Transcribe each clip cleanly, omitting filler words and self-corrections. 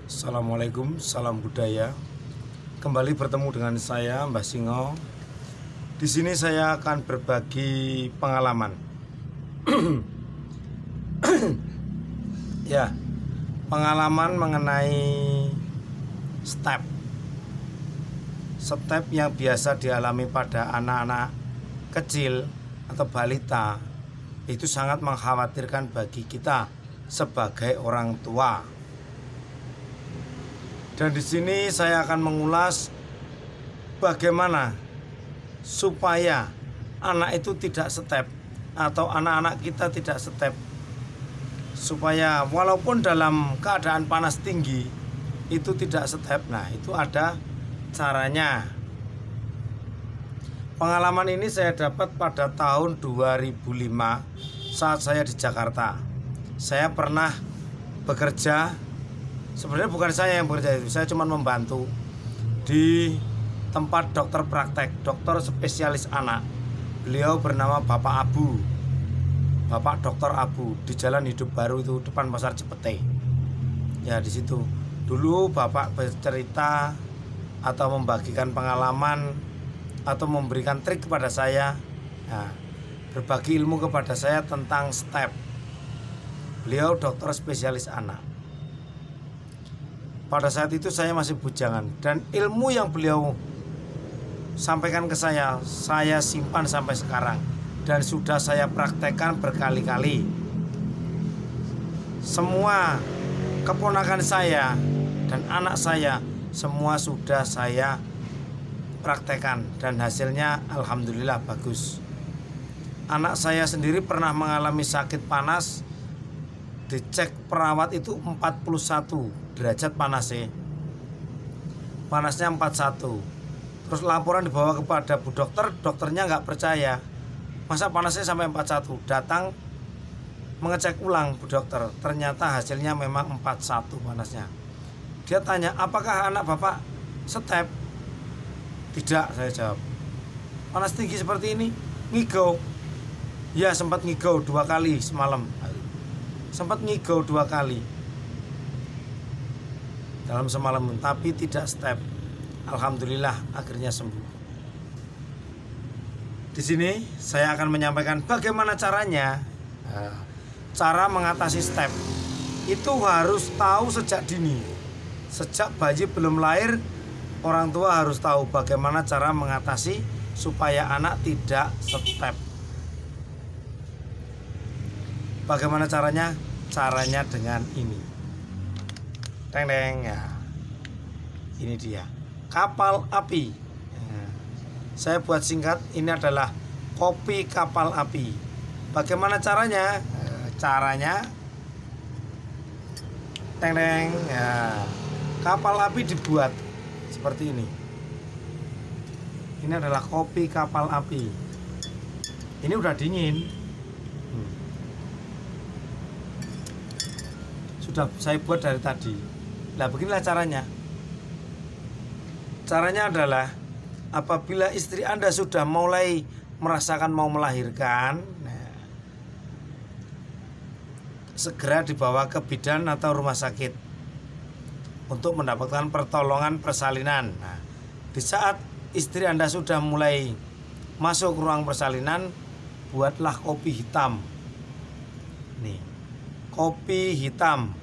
Assalamualaikum, salam budaya. Kembali bertemu dengan saya, Mbah Singo. Di sini saya akan berbagi pengalaman. Ya, pengalaman mengenai step yang biasa dialami pada anak-anak kecil atau balita. Itu sangat mengkhawatirkan bagi kita sebagai orang tua. Dan di sini saya akan mengulas bagaimana supaya anak itu tidak step atau anak-anak kita tidak step, supaya walaupun dalam keadaan panas tinggi itu tidak step. Nah, itu ada caranya. Pengalaman ini saya dapat pada tahun 2005 saat saya di Jakarta. Saya pernah bekerja. Sebenarnya bukan saya yang bekerja itu, saya cuma membantu di tempat dokter praktek, dokter spesialis anak. Beliau bernama Bapak Abu, Bapak Dokter Abu, di Jalan Hidup Baru itu depan Pasar Cipete. Ya, di situ dulu Bapak bercerita atau membagikan pengalaman atau memberikan trik kepada saya, nah, berbagi ilmu kepada saya tentang step. Beliau dokter spesialis anak. Pada saat itu saya masih bujangan, dan ilmu yang beliau sampaikan ke saya simpan sampai sekarang dan sudah saya praktekkan berkali-kali. Semua keponakan saya dan anak saya semua sudah saya praktekkan dan hasilnya alhamdulillah bagus. Anak saya sendiri pernah mengalami sakit panas, dicek perawat itu 41 derajat panasnya. Panasnya 41. Terus laporan dibawa kepada bu dokter, dokternya nggak percaya. Masa panasnya sampai 41? Datang mengecek ulang bu dokter, ternyata hasilnya memang 41 panasnya. Dia tanya, apakah anak bapak step? Tidak, saya jawab. Panas tinggi seperti ini, ngigau. Ya, sempat ngigau 2 kali semalam. Sempat ngigau 2 kali dalam semalam, tapi tidak step. Alhamdulillah akhirnya sembuh. Di sini saya akan menyampaikan bagaimana caranya. Cara mengatasi step itu harus tahu sejak dini. Sejak bayi belum lahir, orang tua harus tahu bagaimana cara mengatasi supaya anak tidak step. Bagaimana caranya? Caranya dengan ini. Teng-teng ya. Ini dia. Kapal api. Saya buat singkat, ini adalah kopi kapal api. Bagaimana caranya? Caranya teng-teng ya. Kapal api dibuat seperti ini. Ini adalah kopi kapal api. Ini udah dingin. Sudah saya buat dari tadi. Nah, beginilah caranya. Caranya adalah apabila istri Anda sudah mulai merasakan mau melahirkan, nah, segera dibawa ke bidan atau rumah sakit untuk mendapatkan pertolongan persalinan. Nah, di saat istri Anda sudah mulai masuk ruang persalinan, buatlah kopi hitam. Nih, kopi hitam.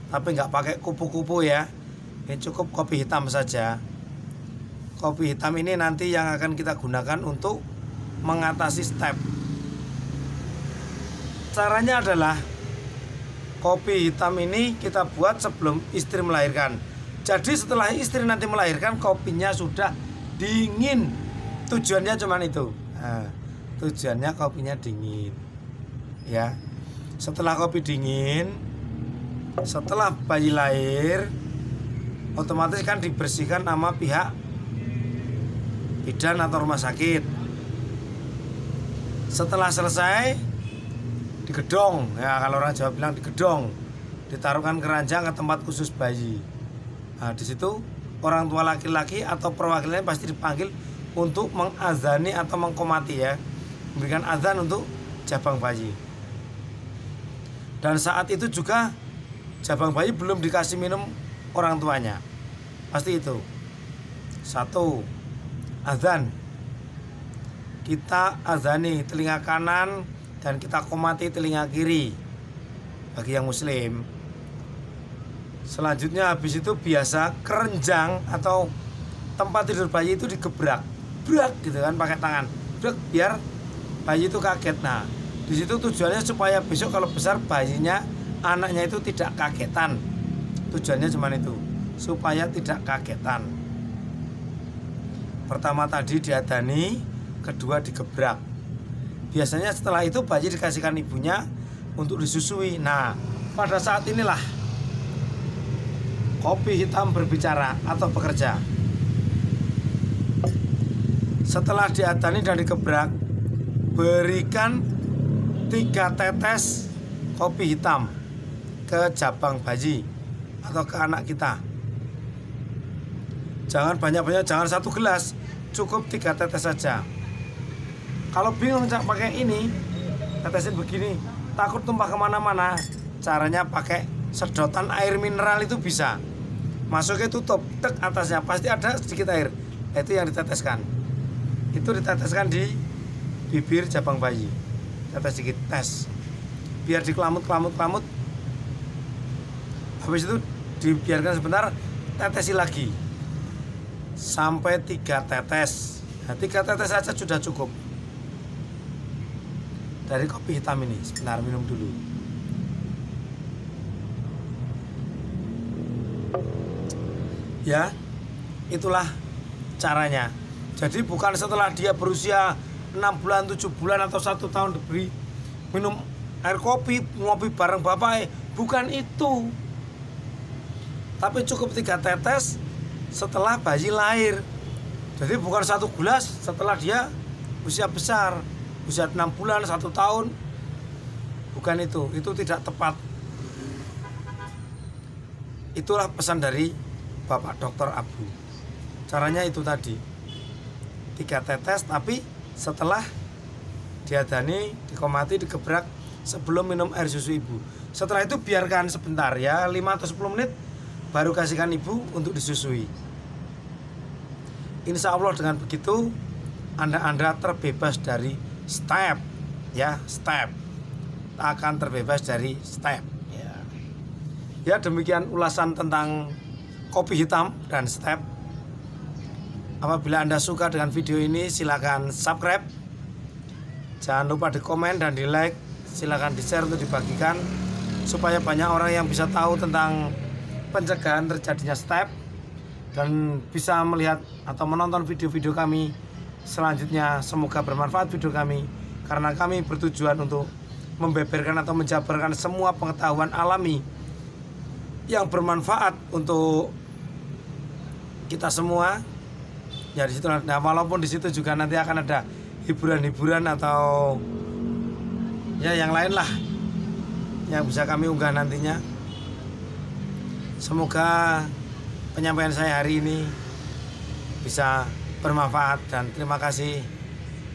Tapi nggak pakai kupu-kupu ya. Ini cukup kopi hitam saja. Kopi hitam ini nanti yang akan kita gunakan untuk mengatasi step. Caranya adalah kopi hitam ini kita buat sebelum istri melahirkan. Jadi setelah istri nanti melahirkan, kopinya sudah dingin. Tujuannya cuma itu. Nah, tujuannya kopinya dingin. Ya. Setelah kopi dingin, setelah bayi lahir, otomatis kan dibersihkan sama pihak bidan atau rumah sakit. Setelah selesai, digedong. Ya, kalau orang Jawa bilang digedong. Ditaruhkan keranjang ke tempat khusus bayi. Nah, di situ orang tua laki-laki atau perwakilannya pasti dipanggil untuk mengazani atau mengkomati ya. Memberikan azan untuk jabang bayi. Dan saat itu juga jabang bayi belum dikasih minum orang tuanya. Pasti itu. Satu, azan. Kita azani telinga kanan dan kita komati telinga kiri bagi yang muslim. Selanjutnya habis itu biasa kerenjang atau tempat tidur bayi itu digebrak, brak gitu kan, pakai tangan, brak, biar bayi itu kaget. Nah, di situ tujuannya supaya besok kalau besar bayinya, anaknya itu tidak kagetan. Tujuannya cuma itu, supaya tidak kagetan. Pertama tadi diadani, kedua digebrak. Biasanya setelah itu bayi dikasihkan ibunya untuk disusui. Nah, pada saat inilah kopi hitam berbicara atau bekerja. Setelah diadani dan digebrak, berikan 3 tetes kopi hitam ke jabang bayi atau ke anak kita. Jangan banyak-banyak, jangan 1 gelas, cukup 3 tetes saja. Kalau bingung pakai ini, tetesin begini, takut tumpah kemana-mana, caranya pakai sedotan air mineral itu bisa. Masuknya tutup, tek atasnya pasti ada sedikit air. Itu yang diteteskan. Itu diteteskan di bibir jabang bayi. Tetes sedikit, tes. Biar dikelamut-kelamut. Habis itu dibiarkan sebentar, tetesi lagi. Sampai 3 tetes. Nah, 3 tetes saja sudah cukup. Dari kopi hitam ini, sebentar minum dulu. Ya, itulah caranya. Jadi bukan setelah dia berusia 6 bulan, 7 bulan atau 1 tahun diberi minum air kopi, ngopi bareng bapak, bukan itu. Tapi cukup 3 tetes setelah bayi lahir. Jadi bukan 1 gelas setelah dia usia besar, usia 6 bulan, 1 tahun. Bukan itu tidak tepat. Itulah pesan dari Bapak Dr. Abu. Caranya itu tadi, 3 tetes tapi setelah diadani, dikomati, digebrak sebelum minum air susu ibu. Setelah itu biarkan sebentar ya, 5 atau 10 menit, baru kasihkan ibu untuk disusui. Insya Allah dengan begitu Anda terbebas dari step, ya, step. Akan terbebas dari step. Ya, demikian ulasan tentang kopi hitam dan step. Apabila Anda suka dengan video ini, silakan subscribe. Jangan lupa di komen dan di like. Silakan di share untuk dibagikan supaya banyak orang yang bisa tahu tentang pencegahan terjadinya step dan bisa melihat atau menonton video-video kami selanjutnya. Semoga bermanfaat video kami, karena kami bertujuan untuk membeberkan atau menjabarkan semua pengetahuan alami yang bermanfaat untuk kita semua. Ya, di situ. Nah, walaupun di situ juga nanti akan ada hiburan-hiburan atau ya yang lain lah yang bisa kami unggah nantinya. Semoga penyampaian saya hari ini bisa bermanfaat dan terima kasih.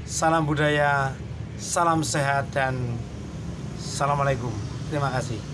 Salam budaya, salam sehat dan assalamualaikum. Terima kasih.